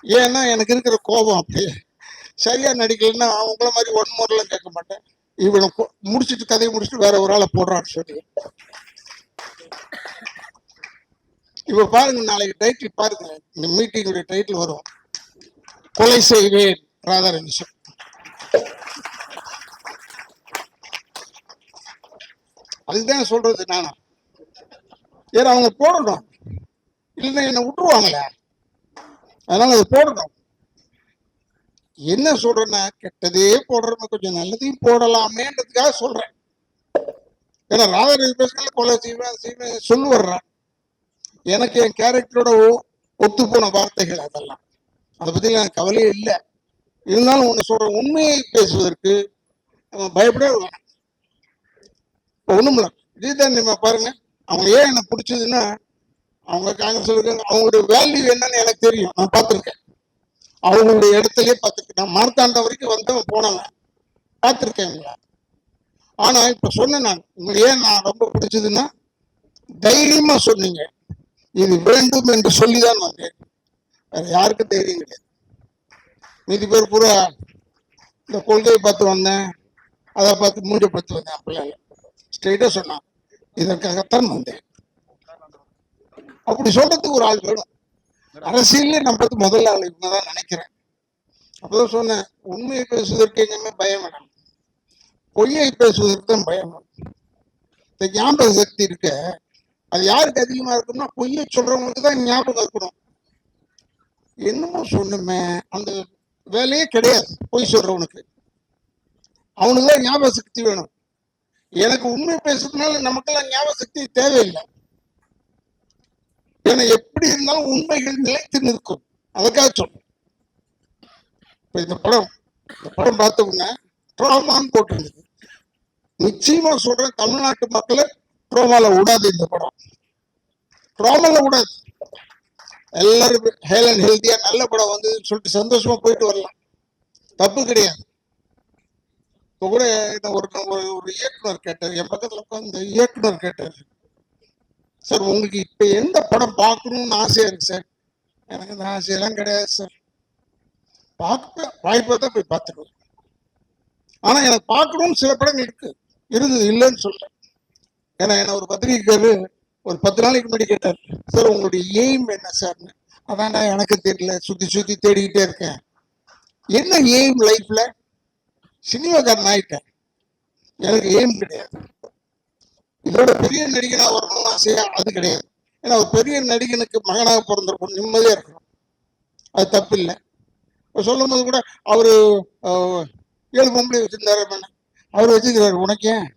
ஏன்னா எனக்கு இருக்கிற கோபம் அப்படியே. சரியா நடிக்கலைன்னா அவங்கள மாதிரி ஒன் மோர்லாம் கேட்க மாட்டேன். இவனை முடிச்சுட்டு கதையை முடிச்சுட்டு வேற ஒரு ஆளை போடுறான்னு சொல்லி. இப்ப பாருங்க, நாளைக்கு டைட்டில் பாருங்க, இந்த மீட்டிங்குடைய டைட்டில் வரும், கொலை செய்வேன் ராதாரவிஷன். அதுதான் சொல்றது நானா. ஏன்னா அவங்க போடணும், இல்லைன்னா என்ன விட்டுருவாங்கள. அதனால அது போடணும். என்ன சொல்றேன்னா, கெட்டதே போடுறேன்னு கொஞ்சம் நல்லதையும் போடலாமேன்றதுக்காக சொல்றேன். ஏன்னா ராதாரவி பேசுறதுல கொலை செய்வேன் சொல்லு வர்றான். எனக்கு என் கேரக்டரோட ஒத்து போன வார்த்தைகள் அதெல்லாம். அதை பத்தி எனக்கு கவலையே இல்லை. இருந்தாலும் ஒண்ணு சொல்றேன், உண்மையை பேசுவதற்கு பயப்பட வேணாம். ஒண்ணும் இல்லை, இதுதான் நீங்க பாருங்க. அவங்க ஏன் எனக்கு பிடிச்சதுன்னா, அவங்க காங்கிரஸ் இருக்காங்க, அவங்களுடைய வேல்யூ என்னன்னு எனக்கு தெரியும். நான் பார்த்துருக்கேன், அவங்களுடைய இடத்துலயே பார்த்துருக்கேன். நான் மார்த்தாண்டம் வரைக்கும் வந்தவன் போனவன், பார்த்துருக்கேன். ஆனா இப்ப சொன்னேன், நான் ஏன் நான் ரொம்ப பிடிச்சதுன்னா, தைரியமா சொன்னீங்க, இது வேண்டும் என்று சொல்லிதான் வந்தேன். வேற யாருக்கும் தைரியம் கிடையாது. மீதி பேர் பூரா இந்த கொள்கையை பார்த்து வந்தேன், அதை பார்த்து மூஞ்ச பார்த்து வந்தேன். அப்படிலாம் ஸ்ட்ரெயிட்டா சொன்னான், இதற்காகத்தான் வந்தேன். அப்படி சொல்றதுக்கு ஒரு ஆள் வேணும். அரசியலே நம்ம பார்த்து முதல்ல ஆள் இவங்கதான் நினைக்கிறேன். அப்பதான் சொன்னேன், உண்மையை பேசுவதற்கு எங்கேயுமே பயம் வேணாம், பொய்யை பேசுவதற்கு தான் பயம். இந்த ஞாபக சக்தி இருக்க, அது யாருக்கு அதிகமா இருக்குன்னா, பொய்யை சொல்றவங்களுக்கு தான் ஞாபகம் இருக்கணும். என்னமோ சொன்னுமே, அந்த வேலையே கிடையாது பொய் சொல்றவனுக்கு. அவனுக்கு தான் ஞாபக சக்தி வேணும். எனக்கு உண்மை பேசுறதுனால நமக்கெல்லாம் ஞாபக சக்தி தேவையில்லை. ஏன்னா எப்படி இருந்தாலும் உண்மைகள் நிலைத்து நிற்கும். அதுக்காக சொல்றேன். இந்த படம் பார்த்த உடனே ட்ராமான்னு போட்டிருந்தது. நிச்சயமா சொல்றேன், தமிழ்நாட்டு மக்களை ட்ராமால விடாது. இந்த படம் ட்ராமால விடாது. எல்லாரும் ஹெல் அண்ட் ஹெல்த்தியா நல்ல படம் வந்து சொல்லிட்டு சந்தோஷமா போயிட்டு வரலாம், தப்பு கிடையாது. இப்போ கூட ஒரு இயக்குனர் கேட்டார், என் பக்கத்துல உட்காந்து இயக்குனர் கேட்டார், சார் உங்களுக்கு இப்ப எந்த படம் பார்க்கணும்னு ஆசையா இருக்கு சார்? எனக்கு இந்த ஆசையெல்லாம் கிடையாது சார், பார்க்க வாய்ப்பா தான் போய் பார்த்துருவேன். ஆனா எனக்கு பார்க்கணும்னு சில படம் இருந்தது, இல்லைன்னு சொல்றேன். ஏன்னா என்ன ஒரு பத்திரிகைக்காரு ஒரு 10 நாளைக்கு முன்னாடி கேட்டார், சார் உங்களுடைய எய்ம் என்ன சார்னு. அதான்டா எனக்கு தெரியல, சுத்தி சுத்தி தேடிக்கிட்டே இருக்கேன். என்ன எய்ம் லைஃப்ல? சினிமாக்காரன் ஆயிட்டேன், எனக்கு எய்ம் கிடையாது. இதோட பெரிய நடிகனா வரணும்னு ஆசையா? அது கிடையாது. ஏன்னா ஒரு பெரிய நடிகனுக்கு மகனாக பிறந்திருக்கும், நிம்மதியா இருக்கணும், அது தப்பு இல்லை. சொல்லும் போது கூட அவரு 7 பொம்பளை வச்சிருந்தாரு, அவர் வச்சுக்கிறாரு, உனக்கு ஏன்?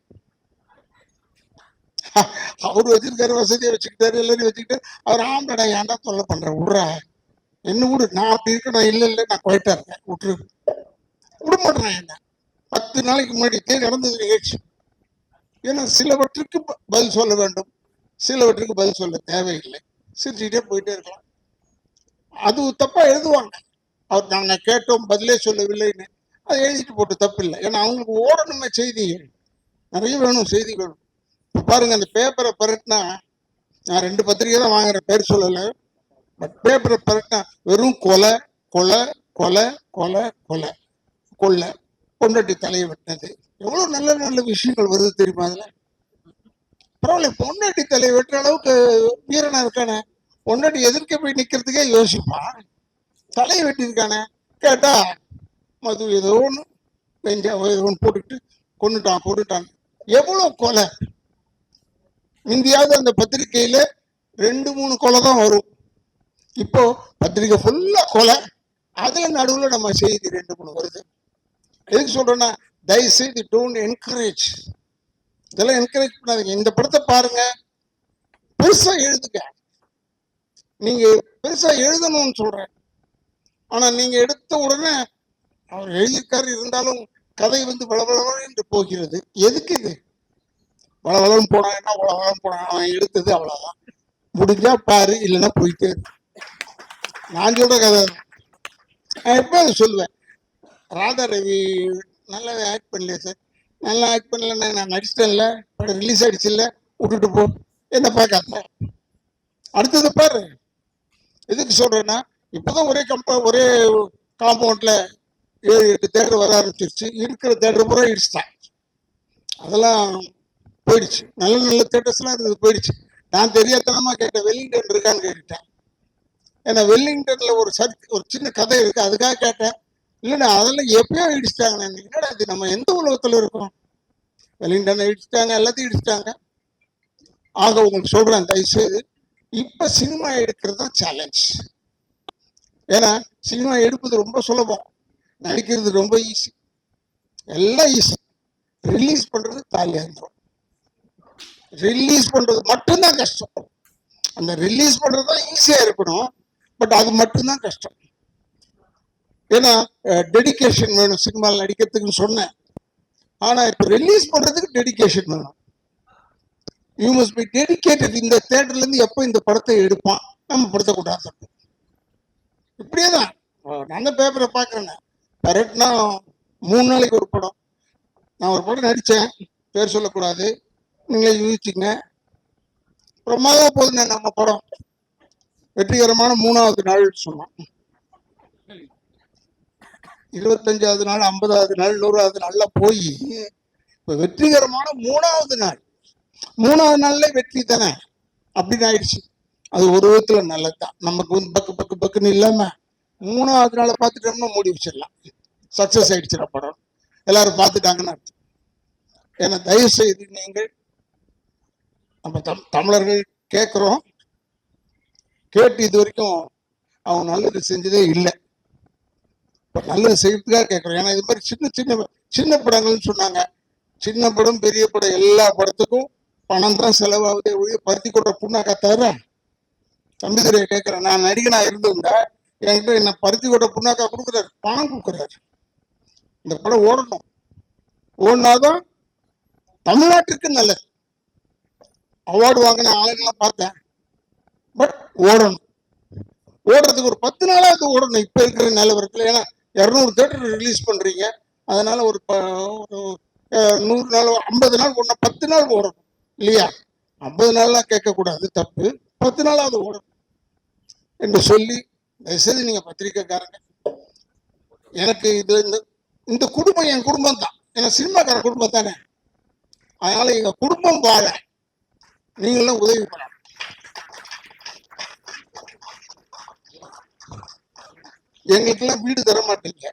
அவரு வச்சிருக்காரு, வசதியை வச்சுக்கிட்டாரு, எல்லாரையும் வச்சுக்கிட்டு அவர் ஆம்பளை ஏன்டா தொல்லை பண்ற, விடுறா என்ன விடு, நான் அப்படி இருக்கணும், இல்லை இல்லை நான் குவைட்டா இருக்கேன், விட்டுரு, விட மாட்டேன். என்ன 10 நாளைக்கு முன்னாடி நடந்தது நிகழ்ச்சி. ஏன்னா சிலவற்றுக்கு பதில் சொல்ல வேண்டும், சிலவற்றுக்கு பதில் சொல்ல தேவையில்லை, சிரிச்சுக்கிட்டே போயிட்டே இருக்கலாம். அது தப்பா எழுதுவாங்க, அவர் நாங்க கேட்டோம் பதிலே சொல்லவில்லைன்னு, அதை எழுதிட்டு போட்டு தப்பு இல்லை. ஏன்னா அவங்களுக்கு ஓடணுமே, செய்திகள் நிறைய வேணும், செய்தி வேணும். பாருங்க, அந்த பேப்பரை பரட்டினா, நான் 2 பத்திரிகை தான் வாங்குறேன், பேர் சொல்லலை, பட் பேப்பரை பரட்டினா வெறும் கொலை கொலை கொலை கொலை கொலை கொள்ளை, பொண்டாட்டி தலையை வெட்டினது, எவ்வளவு நல்ல நல்ல விஷயங்கள் வருது தெரியுமா? அதுல பரவாயில்ல, பொண்டாட்டி தலையை வெட்டுற அளவுக்கு வீரனா இருக்கானே, பொண்டாட்டி எதிர்க்க போய் நிக்கிறதுக்கே யோசிப்பான், தலையை வெட்டியிருக்கானே, கேட்டா மது ஏதோ ஒன்று பெஞ்சா ஏதோ ஒன்று போட்டுக்கிட்டு கொண்டுட்டான். எவ்வளவு கொலை! இந்தியாவது அந்த பத்திரிகையில 2-3 கொலை தான் வரும். இப்போ பத்திரிகை ஃபுல்லா கொலை, அதுல நடுவுல நம்ம செய்தி 2-3 வருது. எதுக்கு சொல்றேன்னா, தயவுசெய்து டோன்ட் என்கரேஜ், இதெல்லாம் என்கரேஜ் பண்ணாதீங்க. இந்த படத்தை பாருங்க, பெருசா எழுதுங்க, நீங்க பெருசா எழுதணும்னு சொல்றேன். ஆனா நீங்க எடுத்த உடனே அவர் எழுதியிருக்காரு, இருந்தாலும் கதை வந்து வளவளவன் என்று போகிறது. எதுக்கு இது வளவளம் போனான்னா உலகம் போனா, அவன் எடுத்தது அவ்வளவுதான், முடிஞ்சா பாரு, இல்லைன்னா போயிட்டே இருக்கு. நான் சொல்ற கதை நான் எப்ப அதை சொல்லுவேன். ராதாரவி நல்லா ஆக்ட் பண்ணலையே சார், நல்லா ஆக்ட் பண்ணல, நான் நடிச்சிட்டேன்ல, படம் ரிலீஸ் ஆயிடுச்சு இல்ல, விட்டுட்டு போ, என்ன பார்க்காத, அடுத்தது பாரு. எதுக்கு சொல்றேன்னா, இப்பதான் ஒரே காம்பவுண்ட்ல 7-8 தேட்டர் வர ஆரம்பிச்சிருச்சு. இருக்கிற தேட்டர் பூரா இடிச்சிட்டான். அதெல்லாம் போயிடுச்சு. நல்ல நல்ல தேட்டர்ஸ் எல்லாம் இது போயிடுச்சு. நான் தெரியாதனமா கேட்டேன், வெல்லிங்டன் இருக்கான்னு கேட்டேன். ஏன்னா வெல்லிங்டன்ல ஒரு சின்ன கதை இருக்கு, அதுக்காக கேட்டேன். இல்லைண்ணா அதெல்லாம் எப்பயோ இடிச்சிட்டாங்க. என்னடா இது, நம்ம எந்த உலகத்துல இருக்கோம்? வெல்லிங்டன் இடிச்சிட்டாங்க, எல்லாத்தையும் இடிச்சிட்டாங்க. ஆக உங்களுக்கு சொல்றேன், தயவுசெய்து இப்ப சினிமா எடுக்கிறது தான் சேலஞ்ச். ஏன்னா சினிமா எடுப்பது ரொம்ப சுலபம், நடிக்கிறது ரொம்ப ஈஸி, எல்லாம் ஈஸி. ரிலீஸ் பண்றது தாலியாந்திரம். ரிலீஸ் பண்றது மட்டும்தான் கஷ்டம். அந்த ரிலீஸ் பண்றது தான் ஈஸியா இருக்கணும், பட் அது மட்டும்தான் கஷ்டம். ஏன்னா டெடிகேஷன் வேணும் சினிமாவில் நடிக்கிறதுக்குன்னு சொன்னேன். ஆனா இப்ப ரிலீஸ் பண்றதுக்கு டெடிகேஷன் வேணும். You must be dedicated. இந்த தேட்டர்ல இருந்து எப்போ இந்த படத்தை எடுப்பான், நம்ம படத்தை கொண்டாந்து இப்படியே தான். நான் தான் பேப்பரை பார்க்குறேன். கரெக்ட்னா 3 நாளைக்கு ஒரு படம். நான் ஒரு படம் நடித்தேன், பேர் சொல்லக்கூடாது, நீங்களே யூகிச்சிங்க. பிரமாதமாக போகுதுண்ணே நம்ம படம். வெற்றிகரமான 3வது நாள் சொன்னோம். 25வது நாள், 50வது நாள், 100வது நாள்ல போய் இப்போ வெற்றிகரமான 3வது நாள். 3வது நாள்ல வெற்றி தானே அப்படின்னு ஆயிடுச்சு. அது ஒரு விதத்துல நல்லதுதான். நமக்கு வந்து பக்கு பக்குன்னு இல்லாம 3வது நாளை பார்த்துட்டோம்னா மூடி வச்சிடலாம். சக்சஸ் ஆயிடுச்சு படம், எல்லாரும் பார்த்துட்டாங்கன்னு அர்த்தம். ஏன்னா தயவு செய்து நீங்கள், நம்ம தமிழர்கள் கேட்குறோம், கேட்டு இது வரைக்கும் அவங்க நல்லது செஞ்சதே இல்லை. இப்போ நல்லது செய்யறதுக்காக கேட்குறோம். ஏன்னா இது மாதிரி சின்ன சின்ன சின்ன படங்கள்னு சொன்னாங்க. சின்ன படம் பெரிய படம் எல்லா படத்துக்கும் பணம் தான் செலவாகுதே ஒழிய பருத்தி கொட்ட புண்ணாக்கா தவிர. தம்பிதுரையை கேட்குறேன், நான் நடிகனா இருந்திருந்தா என்கிட்ட என்ன பருத்தி கொட்ட புண்ணாக்கா கொடுக்குறாரு, பணம் கொடுக்குறாரு. இந்த படம் ஓடணும், ஓடினாதான் தமிழ்நாட்டுக்கு நல்லது. அவார்டு வாங்கின ஆளுங்கெல்லாம் பார்த்தேன், பட் ஓடணும். ஓடுறதுக்கு ஒரு 10 நாளாவது ஓடணும் இப்ப இருக்கிற நிலவரத்துல. ஏன்னா 200 தேட்டர் ரிலீஸ் பண்றீங்க, அதனால ஒரு 100 நாள் 50 நாள் ஓடணும், 10 நாள் ஓடணும் இல்லையா? 50 நாள்லாம் கேட்கக்கூடாது, தப்பு. 10 நாளாவது ஓடணும் என்று சொல்லி, தயவுசெய்து நீங்க பத்திரிக்கைக்காரங்க, எனக்கு இது இந்த குடும்பம் என் குடும்பம் தான். ஏன்னா சினிமாக்கார குடும்பம் தானே, அதனால எங்க குடும்பம் வாழ நீங்களும் உதவி பண்ணலாம். எங்களுக்கெல்லாம் வீடு தர மாட்டீங்க.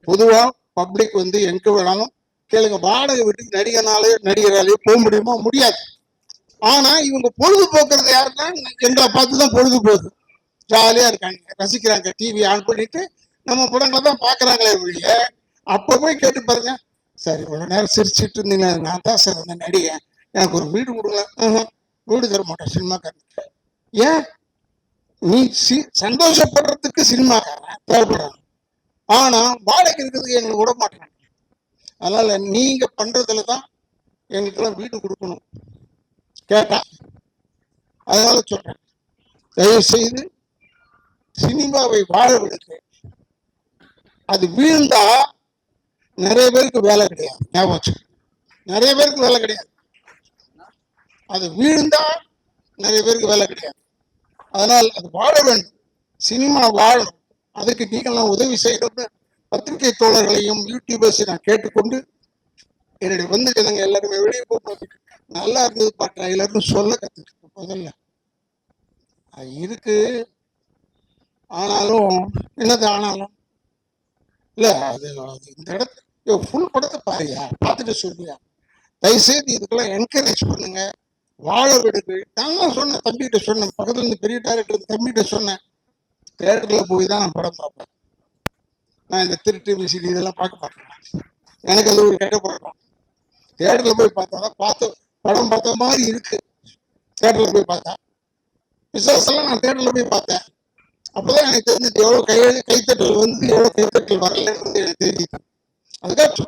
பொதுவா பப்ளிக் வந்து எங்க வேணாலும் கேளுங்க, வாடகை வீட்டுக்கு நடிகராலேயோ போக முடியுமா? முடியாது. ஆனா இவங்க பொழுதுபோக்குறது யாருன்னா எங்களை பார்த்துதான் பொழுது போகுது. ஜாலியா இருக்காங்க, ரசிக்கிறாங்க, டிவி ஆன் பண்ணிட்டு நம்ம படங்களை தான் பாக்குறாங்களே ஒழிய. அப்ப போய் கேட்டு பாருங்க, சரி இவ்வளவு நேரம் சிரிச்சிட்டு இருந்தீங்க, நான் தான் சார் அந்த நடிகன், எனக்கு ஒரு வீடு கொடுங்க. வீடு தர மாட்டேன் சினிமாக்காரன். ஏன்? நீ சந்தோஷப்படுறதுக்கு சினிமாக்காரன் தேவைப்படுறாங்க, ஆனா வாடகை இருக்கிறதுக்கு எங்களுக்கு விட மாட்டாங்க. அதனால நீங்க பண்றதுலதான் எங்களுக்கெல்லாம் வீடு கொடுக்கணும் கேட்டா. அதனால சொல்றேன், தயவு செய்து சினிமாவை வாழ விடுங்க. அது வீழ்ந்தா நிறைய பேருக்கு வேலை கிடையாது. ஞாபகம், நிறைய பேருக்கு வேலை கிடையாது. அது வீழ்ந்தா நிறைய பேருக்கு வேலை கிடையாது. அதனால் அது வாழ வேண்டும், சினிமா வாழும். அதுக்கு நீங்கள்லாம் உதவி செய்யணும்னு பத்திரிகை தோழர்களையும் யூடியூபர்ஸையும் நான் கேட்டுக்கொண்டு, என்னுடைய வந்து ஜனங்க எல்லாருமே வெளியே போகும்போது நல்லா இருந்தது பாட்டா எல்லாரும் சொல்ல கத்துக்கிட்டு முதல்ல இருக்கு. ஆனாலும் என்னது ஆனாலும் இல்ல, அது இந்த இடத்துல ஃபுல் படத்தை பாருயா, பார்த்துட்டு சொல்லியா. தயவுசெய்து இதுக்கெல்லாம் என்கரேஜ் பண்ணுங்க, வாழ விடுது. நான் சொன்னேன், தம்பிகிட்ட சொன்னேன், பக்கத்துல இருந்து பெரிய டைரக்டர் தம்பிகிட்ட சொன்னேன், தேட்டர்ல போய் தான் நான் படம் பார்ப்பேன். நான் இந்த திருட்டு மிசிடி இதெல்லாம் பார்க்க மாட்டேன். எனக்கு அது ஒரு கெட்ட பழக்கம். தேட்டர்ல போய் பார்த்தாதான் படம் பார்த்த மாதிரி இருக்கு. தேட்டர்ல போய் பார்த்தா விசுவாசம் நான் தேட்டர்ல போய் பார்த்தேன். அப்பதான் எனக்கு தெரிஞ்சது எவ்வளவு கைத்தட்டல் வந்து எவ்வளவு கைத்தட்டல் வரலன்னு எனக்கு தெரியுது. அதுக்காக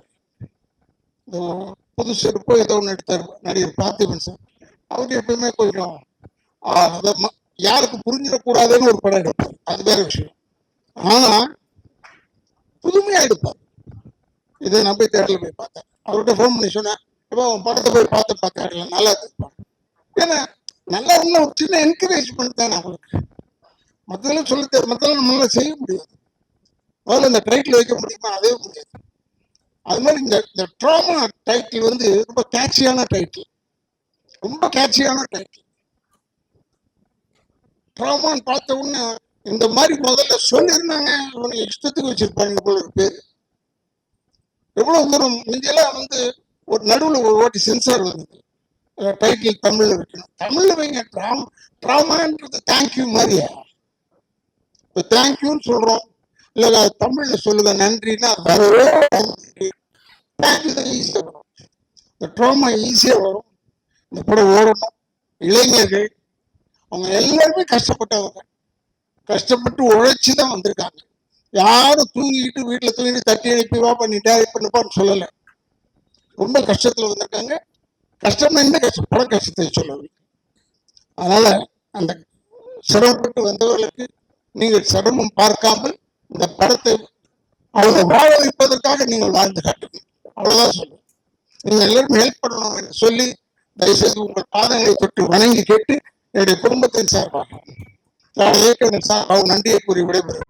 புது செருப்போ ஏதோ ஒன்று எடுத்தார் நடிகர் பார்த்திபன் சார். அவரு எப்பயுமே கொஞ்சம் யாருக்கு புரிஞ்சிடக்கூடாதுன்னு ஒரு படம் எடுப்பார், அது வேற விஷயம். ஆனா புதுமையா எடுப்பார். இதை நான் போய் தேட்டர்ல போய் பார்த்தேன். அவர்கிட்ட ஃபோன் பண்ணி சொன்னேன், இப்போ படத்தை போய் பார்த்தேன், நல்லா இருப்பான். ஏன்னா நல்லா இருந்தா ஒரு சின்ன என்கரேஜ்மெண்ட் தானே அவங்களுக்கு. மற்றதெல்லாம் சொல்ல மற்றதெல்லாம் நம்மளால செய்ய முடியாது. முதல்ல இந்த டைட்டில் வைக்க முடியுமா? அதே முடியாது. அது மாதிரி இந்த ட்ராமா டைட்டில் வந்து ரொம்ப கேட்சியான டைட்டில், ரொம்ப கேட்சியான டைட்டில். ட்ராமான்னு பார்த்த உடனே இந்த மாதிரி முதல்ல சொல்லியிருந்தாங்க, இவனுக்கு இஷ்டத்துக்கு வச்சிருப்பாங்க போல பேர். எவ்வளவு தூரம் முந்தியெல்லாம் வந்து ஒரு நடுவில் ஒரு வாட்டி சென்சார் வந்தது, டைட்டில் தமிழ்ல வைக்கணும். தமிழ்ல வைங்க, ட்ராமான்றது தேங்க்யூ மாதிரியா? இப்போ தேங்க்யூன்னு சொல்றோம், இல்லை தமிழ்ல சொல்லுங்க நன்றின்னா வரவே தேங்க்யூ தான் ஈஸியாக வரும். இந்த ட்ராமா ஈஸியாக வரும். இந்த படம் ஓடணும். இளைஞர்கள் அவங்க எல்லாருமே கஷ்டப்பட்டவங்க, கஷ்டப்பட்டு உழைச்சி தான் வந்திருக்காங்க. யாரும் தூங்கிட்டு வீட்டில் தூங்கிட்டு தட்டி எழுப்பி வா பண்ணிட்டா பண்ணுப்பான்னு சொல்லலை. ரொம்ப கஷ்டத்தில் வந்திருக்காங்க. கஷ்டம் என்ன கஷ்டம், பல கஷ்டத்தை சொல்லவில்லை. அதனால அந்த சிரமப்பட்டு வந்தவர்களுக்கு நீங்கள் சிரமம் பார்க்காமல் இந்த படத்தை அவங்க வாழ வைப்பதற்காக நீங்கள் வாழ்ந்து காட்டுங்க. அவ்வளவுதான் சொல்லுவேன். நீங்க எல்லாரும் ஹெல்ப் பண்ணணும் என்று சொல்லி தயவுசெய்து உங்கள் பாதங்களை தொட்டு வணங்கி கேட்டு என்னுடைய குடும்பத்தின் சார்பாக நன்றியை கூறி விடைபெறும்.